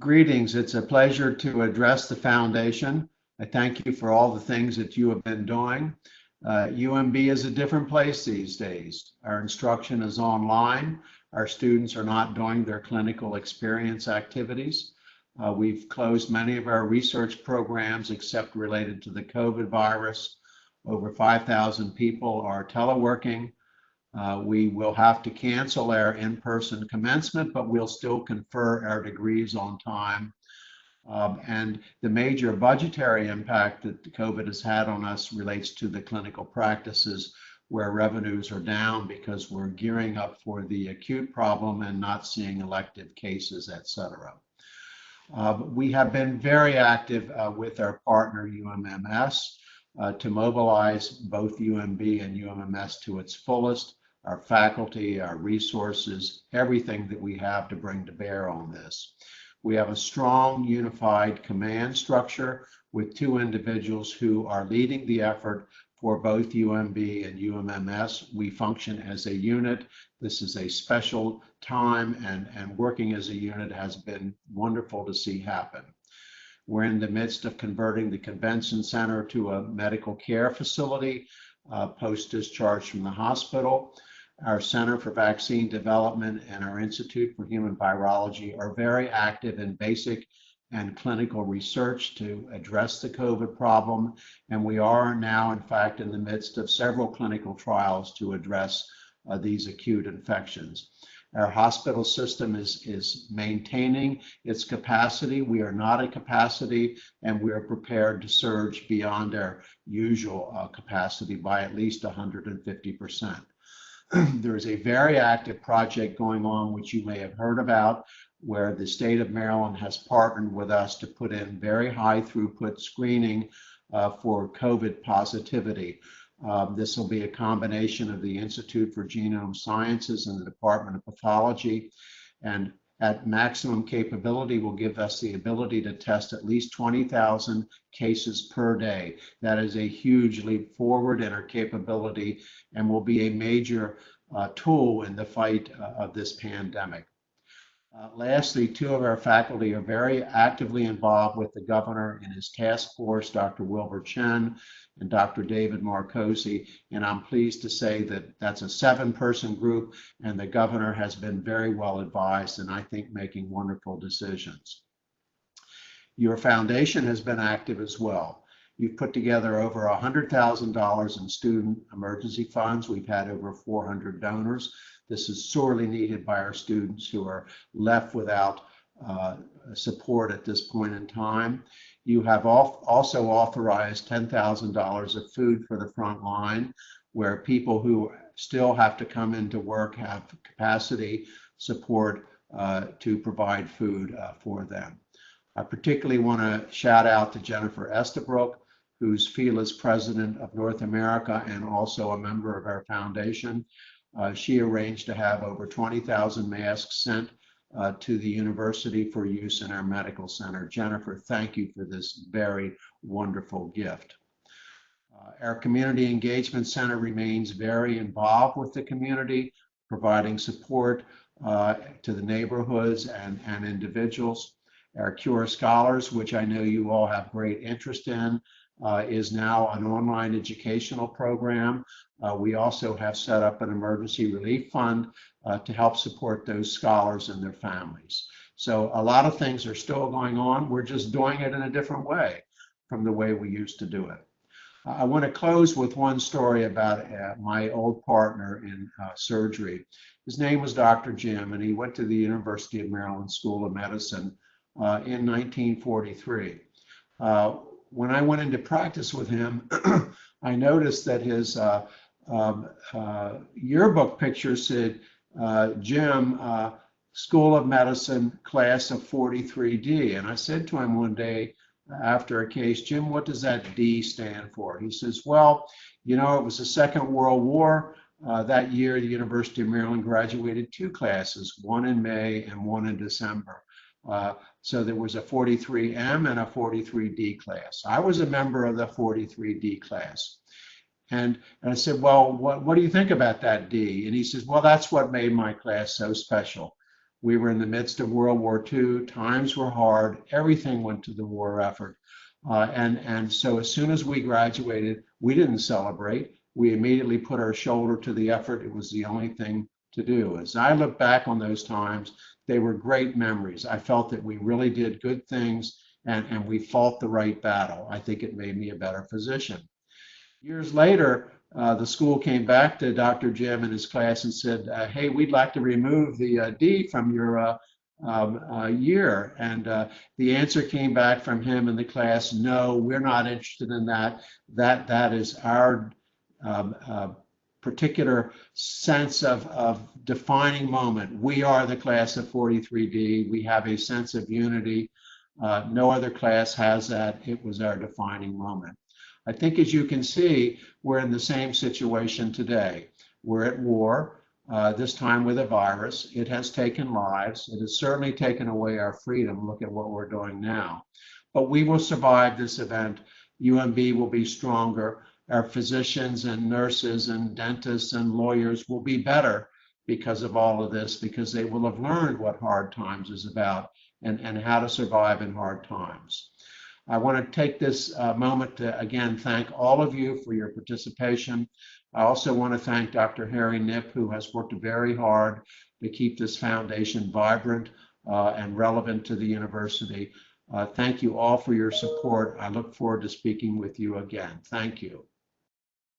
Greetings. It's a pleasure to address the foundation. I thank you for all the things that you have been doing. UMB is a different place these days. Our instruction is online. Our students are not doing their clinical experience activities. We've closed many of our research programs except related to the COVID virus. Over 5,000 people are teleworking. We will have to cancel our in-person commencement, but we'll still confer our degrees on time. And the major budgetary impact that COVID has had on us relates to the clinical practices where revenues are down because we're gearing up for the acute problem and not seeing elective cases, et cetera. We have been very active with our partner UMMS to mobilize both UMB and UMMS to its fullest. Our faculty, our resources, everything that we have to bring to bear on this. We have a strong unified command structure with two individuals who are leading the effort for both UMB and UMMS. We function as a unit. This is a special time, and working as a unit has been wonderful to see happen. We're in the midst of converting the convention center to a medical care facility post-discharge from the hospital. Our Center for Vaccine Development and our Institute for Human Virology are very active in basic and clinical research to address the COVID problem. And we are now, in fact, in the midst of several clinical trials to address these acute infections. Our hospital system is maintaining its capacity. We are not at capacity, and we are prepared to surge beyond our usual capacity by at least 150%. There is a very active project going on, which you may have heard about, where the state of Maryland has partnered with us to put in very high throughput screening for COVID positivity. This will be a combination of the Institute for Genome Sciences and the Department of Pathology, and at maximum capability will give us the ability to test at least 20,000 cases per day. That is a huge leap forward in our capability and will be a major tool in the fight of this pandemic. Lastly, two of our faculty are very actively involved with the governor in his task force, Dr. Wilbur Chen and Dr. David Marcosi, and I'm pleased to say that that's a 7-person group, and the governor has been very well advised and I think making wonderful decisions. Your foundation has been active as well. You've put together over $100,000 in student emergency funds. We've had over 400 donors. This is sorely needed by our students who are left without support at this point in time. You have also authorized $10,000 of food for the front line, where people who still have to come into work have capacity support to provide food for them. I particularly want to shout out to Jennifer Estabrook, who's FELA's president of North America and also a member of our foundation. She arranged to have over 20,000 masks sent to the university for use in our medical center. Jennifer, thank you for this very wonderful gift. Our Community Engagement Center remains very involved with the community, providing support to the neighborhoods and individuals. Our Cure Scholars, which I know you all have great interest in, is now an online educational program. We also have set up an emergency relief fund to help support those scholars and their families. So a lot of things are still going on. We're just doing it in a different way from the way we used to do it. I want to close with one story about my old partner in surgery. His name was Dr. Jim, and he went to the University of Maryland School of Medicine in 1943. When I went into practice with him, I noticed that his yearbook picture said, Jim, School of Medicine, class of 43D. And I said to him one day after a case, Jim, what does that D stand for? He says, well, you know, it was the Second World War. That year, the University of Maryland graduated 2 classes, one in May and one in December. So there was a 43M and a 43D class. I was a member of the 43D class. And I said, well, what do you think about that D? And he says, well, that's what made my class so special. We were in the midst of World War II. Times were hard. Everything went to the war effort. And so as soon as we graduated, we didn't celebrate. We immediately put our shoulder to the effort. It was the only thing to do. As I look back on those times, they were great memories. I felt that we really did good things and we fought the right battle. I think it made me a better physician. Years later, the school came back to Dr. Jim and his class and said, hey, we'd like to remove the D from your year. And the answer came back from him and the class, no, we're not interested in that. That is our particular sense of defining moment. We are the class of 43D. We have a sense of unity. No other class has that. It was our defining moment. I think, as you can see, we're in the same situation today. We're at war, this time with a virus. It has taken lives. It has certainly taken away our freedom. Look at what we're doing now. But we will survive this event. UMB will be stronger. Our physicians and nurses and dentists and lawyers will be better because of all of this, because they will have learned what hard times is about and how to survive in hard times. I want to take this moment to, again, thank all of you for your participation. I also want to thank Dr. Harry Knipp, who has worked very hard to keep this foundation vibrant and relevant to the university. Thank you all for your support. I look forward to speaking with you again. Thank you.